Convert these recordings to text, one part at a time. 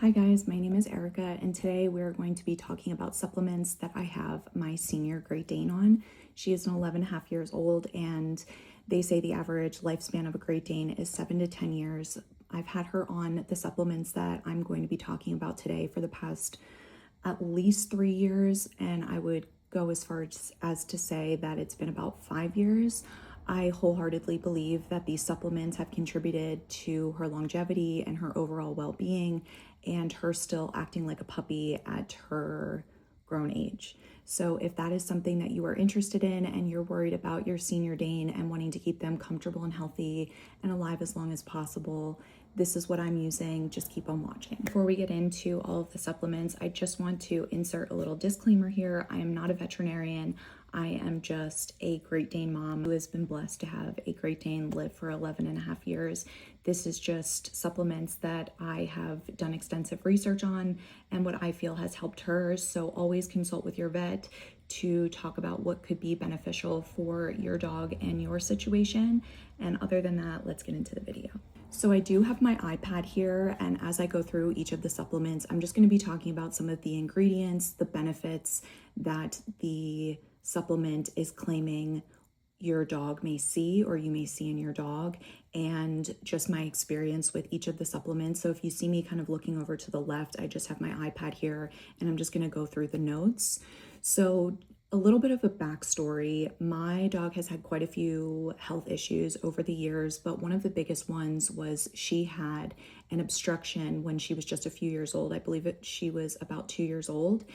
Hi guys, my name is Erica and today we're going to be talking about supplements that I have my senior Great Dane on. She is 11.5 years old and they say the average lifespan of a Great Dane is 7 to 10 years. I've had her on the supplements that I'm going to be talking about today for the past at least 3 years, and I would go as far as to say that it's been about 5 years. I wholeheartedly believe that these supplements have contributed to her longevity and her overall well-being and her still acting like a puppy at her grown age. So if that is something that you are interested in and you're worried about your senior Dane and wanting to keep them comfortable and healthy and alive as long as possible, this is what I'm using. Just keep on watching. Before we get into all of the supplements, I just want to insert a little disclaimer here. I am not a veterinarian. I am just a Great Dane mom who has been blessed to have a Great Dane live for 11.5 years. This is just supplements that I have done extensive research on and what I feel has helped her. So always consult with your vet to talk about what could be beneficial for your dog and your situation. And other than that, let's get into the video. So I do have my iPad here, and as I go through each of the supplements, I'm just going to be talking about some of the ingredients, the benefits that the supplement is claiming your dog may see or you may see in your dog, and just my experience with each of the supplements. So if you see me kind of looking over to the left, I just have my iPad here and I'm just going to go through the notes. So a little bit of a backstory. My dog has had quite a few health issues over the years, but one of the biggest ones was she had an obstruction when she was just a few years old. I believe she was about 2 years old,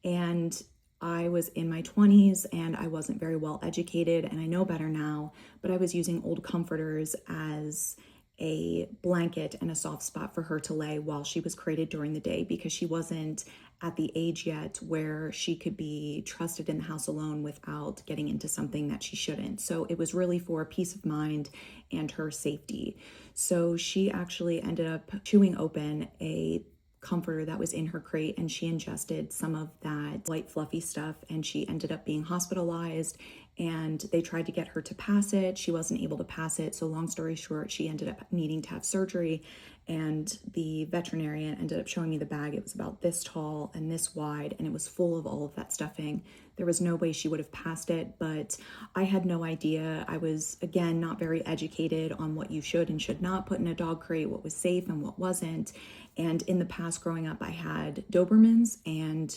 and I was in my 20s and I wasn't very well educated, and I know better now, but I was using old comforters as a blanket and a soft spot for her to lay while she was crated during the day, because she wasn't at the age yet where she could be trusted in the house alone without getting into something that she shouldn't. So it was really for peace of mind and her safety. So she actually ended up chewing open a comforter that was in her crate, and she ingested some of that white fluffy stuff, and she ended up being hospitalized, and they tried to get her to pass it. She wasn't able to pass it. So long story short, she ended up needing to have surgery, and the veterinarian ended up showing me the bag. It was about this tall and this wide, and it was full of all of that stuffing. There was no way she would have passed it, but I had no idea. I was, again, not very educated on what you should and should not put in a dog crate, what was safe and what wasn't. And in the past, growing up, I had Dobermans, and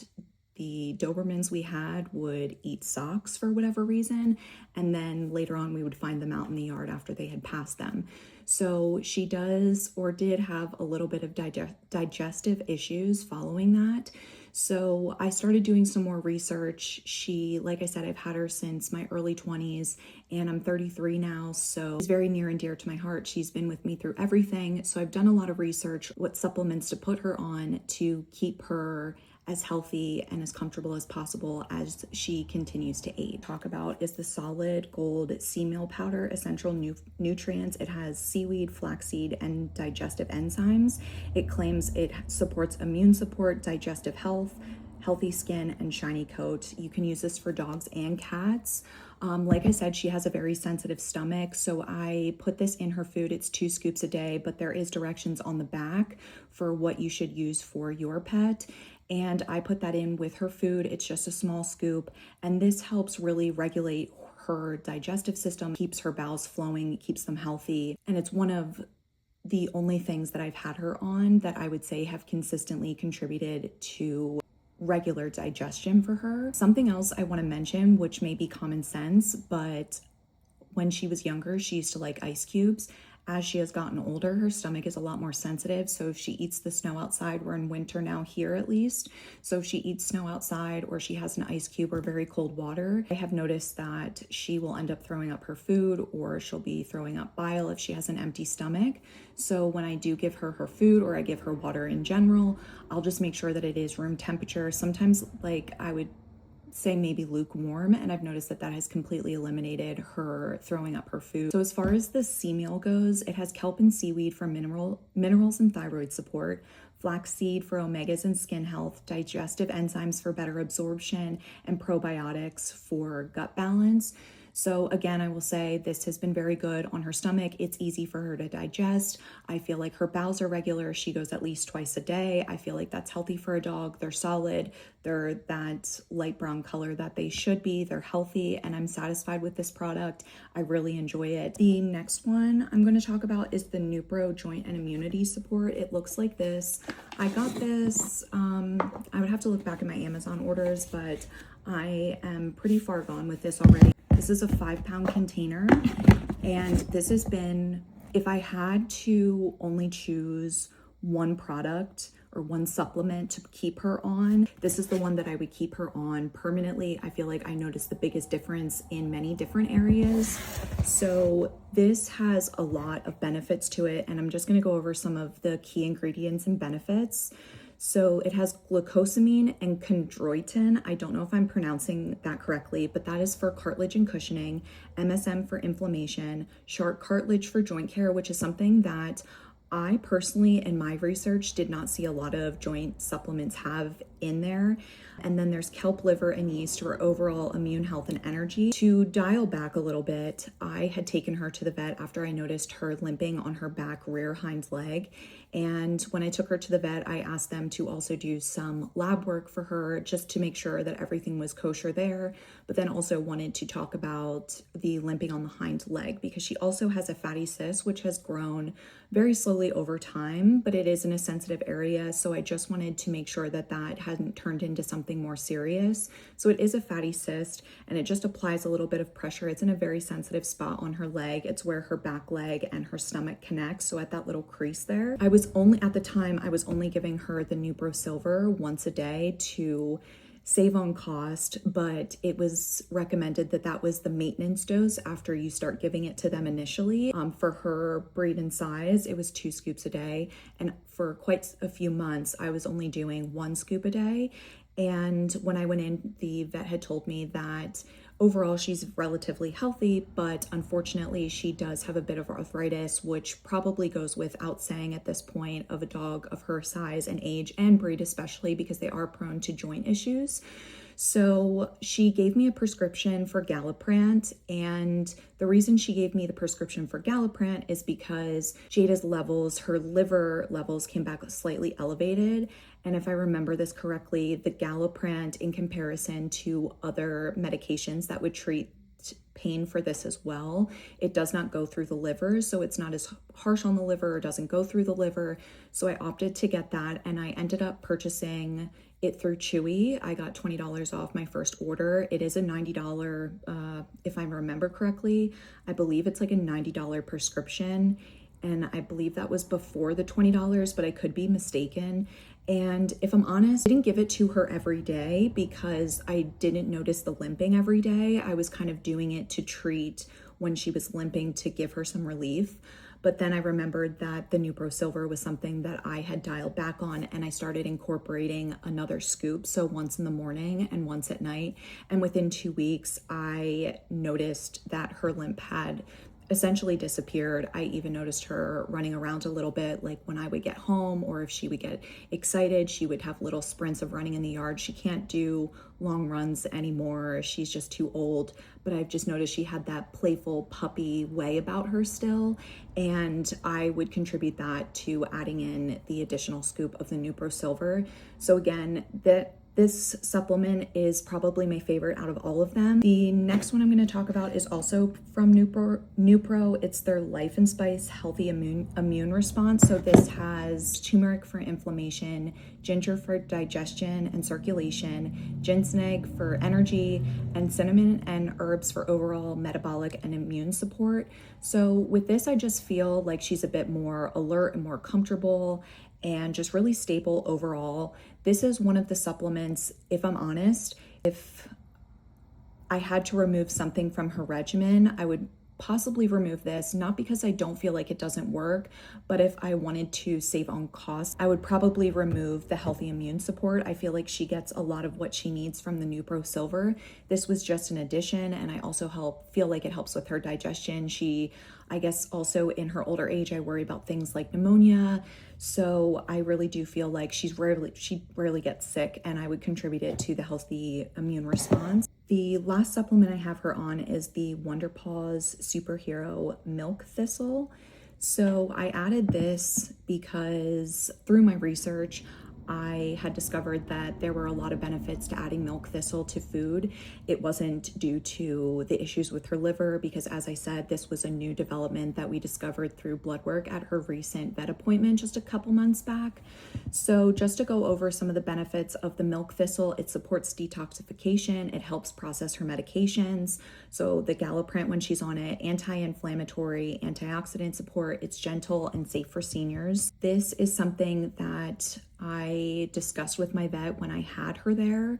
the Dobermans we had would eat socks for whatever reason, and then later on we would find them out in the yard after they had passed them. So she does or did have a little bit of digestive issues following that. So I started doing some more research. She, like I said, I've had her since my early 20s, and I'm 33 now, so she's very near and dear to my heart. She's been with me through everything. So I've done a lot of research, what supplements to put her on to keep her as healthy and as comfortable as possible as she continues to age. Talk about is the Solid Gold SeaMeal powder, essential nutrients. It has seaweed, flaxseed, and digestive enzymes. It claims it supports immune support, digestive health, healthy skin, and shiny coat. You can use this for dogs and cats. Like I said, she has a very sensitive stomach, so I put this in her food. It's 2 scoops a day, but there is directions on the back for what you should use for your pet. And I put that in with her food. It's just a small scoop, and this helps really regulate her digestive system, keeps her bowels flowing, keeps them healthy. And it's one of the only things that I've had her on that I would say have consistently contributed to regular digestion for her. Something else I want to mention, which may be common sense, but when she was younger, she used to like ice cubes. As she has gotten older, her stomach is a lot more sensitive. So if she eats the snow outside, we're in winter now here at least. So if she eats snow outside or she has an ice cube or very cold water, I have noticed that she will end up throwing up her food, or she'll be throwing up bile if she has an empty stomach. So when I do give her her food or I give her water in general, I'll just make sure that it is room temperature. Sometimes, like, I would say maybe lukewarm, and I've noticed that that has completely eliminated her throwing up her food. So as far as the SeaMeal goes, it has kelp and seaweed for minerals and thyroid support, flaxseed for omegas and skin health, digestive enzymes for better absorption, and probiotics for gut balance. So again, I will say this has been very good on her stomach. It's easy for her to digest. I feel like her bowels are regular. She goes at least twice a day. I feel like that's healthy for a dog. They're solid. They're that light brown color that they should be. They're healthy, and I'm satisfied with this product. I really enjoy it. The next one I'm going to talk about is the Nupro Joint and Immunity Support. It looks like this. I got this, I would have to look back at my Amazon orders, but I am pretty far gone with this already. This is a 5-pound container, and this has been, if I had to only choose one product or one supplement to keep her on, this is the one that I would keep her on permanently. I feel like I noticed the biggest difference in many different areas. So this has a lot of benefits to it, and I'm just going to go over some of the key ingredients and benefits. So it has glucosamine and chondroitin. I don't know if I'm pronouncing that correctly, but that is for cartilage and cushioning, MSM for inflammation, shark cartilage for joint care, which is something that I personally, in my research, did not see a lot of joint supplements have in there. And then there's kelp, liver, and yeast for overall immune health and energy. To dial back a little bit, I had taken her to the vet after I noticed her limping on her back rear hind leg. And when I took her to the vet, I asked them to also do some lab work for her just to make sure that everything was kosher there, but then also wanted to talk about the limping on the hind leg because she also has a fatty cyst, which has grown very slowly over time, but it is in a sensitive area. So I just wanted to make sure that that hadn't turned into something more serious. So it is a fatty cyst, and it just applies a little bit of pressure. It's in a very sensitive spot on her leg. It's where her back leg and her stomach connect. So at that little crease there, at the time, I was only giving her the Nupro Silver once a day to save on cost, but it was recommended that that was the maintenance dose after you start giving it to them initially. For her breed and size, it was 2 scoops a day. And for quite a few months, I was only doing 1 scoop a day. And when I went in, the vet had told me that overall she's relatively healthy, but unfortunately she does have a bit of arthritis, which probably goes without saying at this point of a dog of her size and age and breed, especially because they are prone to joint issues. So she gave me a prescription for Galliprant, and the reason she gave me the prescription for Galliprant is because Jada's levels, her liver levels came back slightly elevated. And if I remember this correctly, the Galliprant in comparison to other medications that would treat pain for this as well, it does not go through the liver, so it's not as harsh on the liver or doesn't go through the liver. So I opted to get that, and I ended up purchasing it through Chewy. I got $20 off my first order. It is a $90, if I remember correctly. I believe it's like a $90 prescription, and I believe that was before the $20, but I could be mistaken. And if I'm honest, I didn't give it to her every day because I didn't notice the limping every day. I was kind of doing it to treat when she was limping to give her some relief. But then I remembered that the Nupro Silver was something that I had dialed back on, and I started incorporating another scoop. So once in the morning and once at night. And within 2 weeks, I noticed that her limp had essentially disappeared. I even noticed her running around a little bit, like when I would get home or if she would get excited, she would have little sprints of running in the yard. She can't do long runs anymore. She's just too old, but I've just noticed she had that playful puppy way about her still. And I would contribute that to adding in the additional scoop of the Nupro Silver. So again, this supplement is probably my favorite out of all of them. The next one I'm going to talk about is also from Nupro. It's their Life and Spice Healthy Immune Response. So this has turmeric for inflammation, ginger for digestion and circulation, ginseng for energy, and cinnamon and herbs for overall metabolic and immune support. So with this, I just feel like she's a bit more alert and more comfortable and just really stable overall. This is one of the supplements, if I'm honest, if I had to remove something from her regimen, I would possibly remove this, not because I don't feel like it doesn't work, but if I wanted to save on cost, I would probably remove the healthy immune support. I feel like she gets a lot of what she needs from the Nupro Silver. This was just an addition, and I also feel like it helps with her digestion. I guess also in her older age, I worry about things like pneumonia. So I really do feel like she rarely gets sick, and I would contribute it to the healthy immune response. The last supplement I have her on is the Wonder Paws Superhero Milk Thistle. So I added this because through my research, I had discovered that there were a lot of benefits to adding milk thistle to food. It wasn't due to the issues with her liver because, as I said, this was a new development that we discovered through blood work at her recent vet appointment just a couple months back. So just to go over some of the benefits of the milk thistle, it supports detoxification, it helps process her medications. So the Galliprant, when she's on it, anti-inflammatory, antioxidant support, it's gentle and safe for seniors. This is something that I discussed with my vet when I had her there.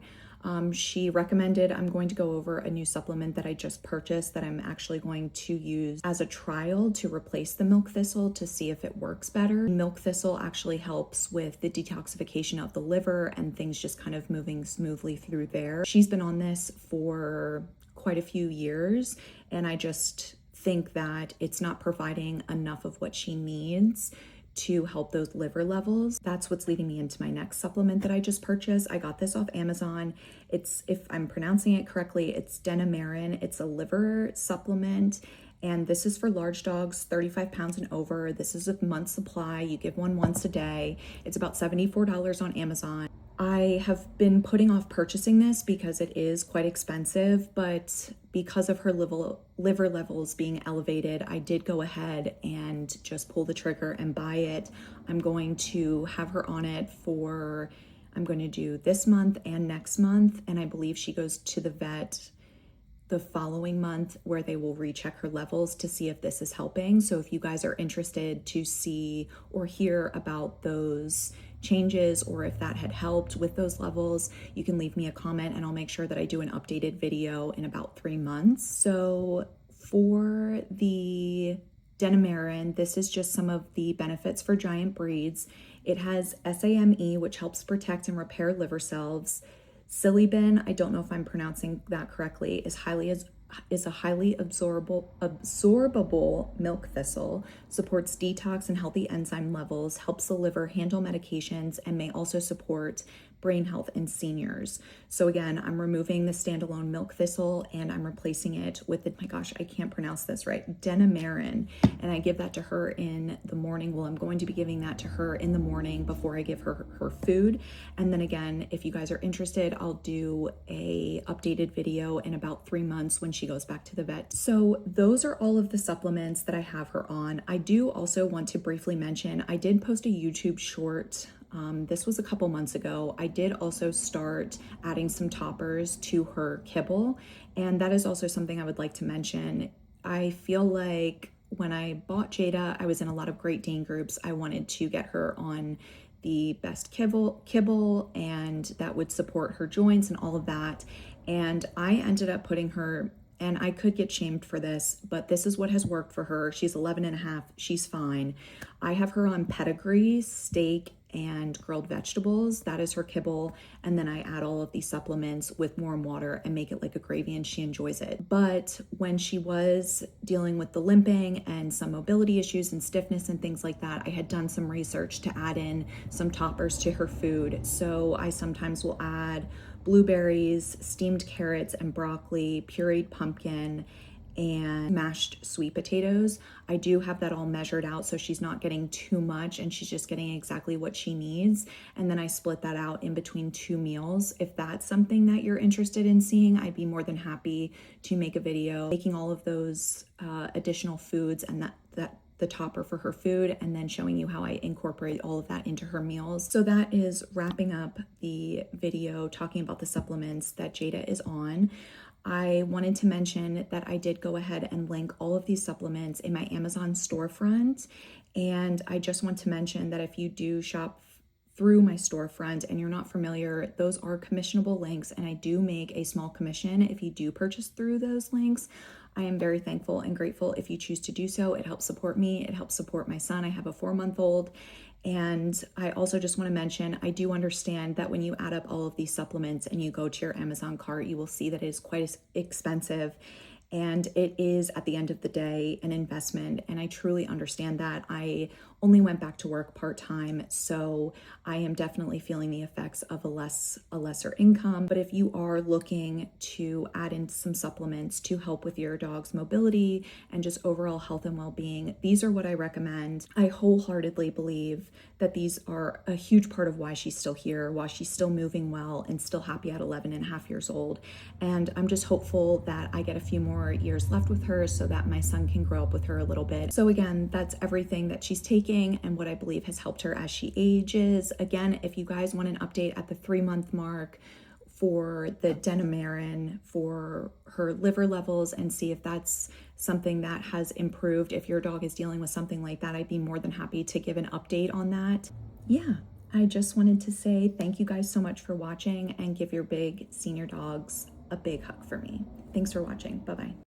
She recommended, I'm going to go over a new supplement that I just purchased that I'm actually going to use as a trial to replace the milk thistle to see if it works better. Milk thistle actually helps with the detoxification of the liver and things just kind of moving smoothly through there. She's been on this for quite a few years, and I just think that it's not providing enough of what she needs to help those liver levels. That's what's leading me into my next supplement that I just purchased. I got this off Amazon. It's, if I'm pronouncing it correctly, it's Denamarin. It's a liver supplement, and this is for large dogs, 35 pounds and over. This is a month supply. You give one once a day. It's about $74 on Amazon. I have been putting off purchasing this because it is quite expensive, but because of her liver levels being elevated, I did go ahead and just pull the trigger and buy it. I'm going to have her on it for, I'm going to do this month and next month, and I believe she goes to the vet the following month where they will recheck her levels to see if this is helping. So if you guys are interested to see or hear about those changes or if that had helped with those levels, you can leave me a comment and I'll make sure that I do an updated video in about 3 months. So for the Denamarin, this is just some of the benefits for giant breeds. It has SAMe, which helps protect and repair liver cells. Silibin, I don't know if I'm pronouncing that correctly, is a highly absorbable milk thistle, supports detox and healthy enzyme levels, helps the liver handle medications, and may also support brain health in seniors. So again, I'm removing the standalone milk thistle and I'm replacing it with the, my gosh, I can't pronounce this right, Denamarin, and I give that to her in the morning. Well, I'm going to be giving that to her in the morning before I give her her food. And then again, if you guys are interested, I'll do a updated video in about 3 months when she goes back to the vet. So those are all of the supplements that I have her on. I do also want to briefly mention, I did post a YouTube short. This was a couple months ago. I did also start adding some toppers to her kibble, and that is also something I would like to mention. I feel like when I bought Jada, I was in a lot of Great Dane groups. I wanted to get her on the best kibble and that would support her joints and all of that. And I ended up putting her, and I could get shamed for this, but this is what has worked for her. She's 11 and a half. She's fine. I have her on pedigree, steak, and grilled vegetables. That is her kibble. And then I add all of these supplements with warm water and make it like a gravy, and she enjoys it. But when she was dealing with the limping and some mobility issues and stiffness and things like that, I had done some research to add in some toppers to her food. So I sometimes will add blueberries, steamed carrots and broccoli, pureed pumpkin, and mashed sweet potatoes. I do have that all measured out so she's not getting too much and she's just getting exactly what she needs. And then I split that out in between 2 meals. If that's something that you're interested in seeing, I'd be more than happy to make a video making all of those additional foods and the topper for her food, and then showing you how I incorporate all of that into her meals. So that is wrapping up the video talking about the supplements that Jada is on. I wanted to mention that I did go ahead and link all of these supplements in my Amazon storefront. And I just want to mention that if you do shop through my storefront and you're not familiar, those are commissionable links, and I do make a small commission if you do purchase through those links. I am very thankful and grateful if you choose to do so. It helps support me. It helps support my son. I have a 4-month-old. And I also just want to mention, I do understand that when you add up all of these supplements and you go to your Amazon cart, you will see that it is quite expensive. And it is, at the end of the day, an investment. And I truly understand that. I only went back to work part-time, so I am definitely feeling the effects of a lesser income. But if you are looking to add in some supplements to help with your dog's mobility and just overall health and well-being, these are what I recommend. I wholeheartedly believe that these are a huge part of why she's still here, why she's still moving well and still happy at 11 and a half years old. And I'm just hopeful that I get a few more years left with her so that my son can grow up with her a little bit. So again, that's everything that she's taking and what I believe has helped her as she ages. Again, if you guys want an update at the 3-month mark for the Denamarin for her liver levels and see if that's something that has improved, if your dog is dealing with something like that, I'd be more than happy to give an update on that. Yeah, I just wanted to say thank you guys so much for watching and give your big senior dogs a big hug for me. Thanks for watching. Bye-bye.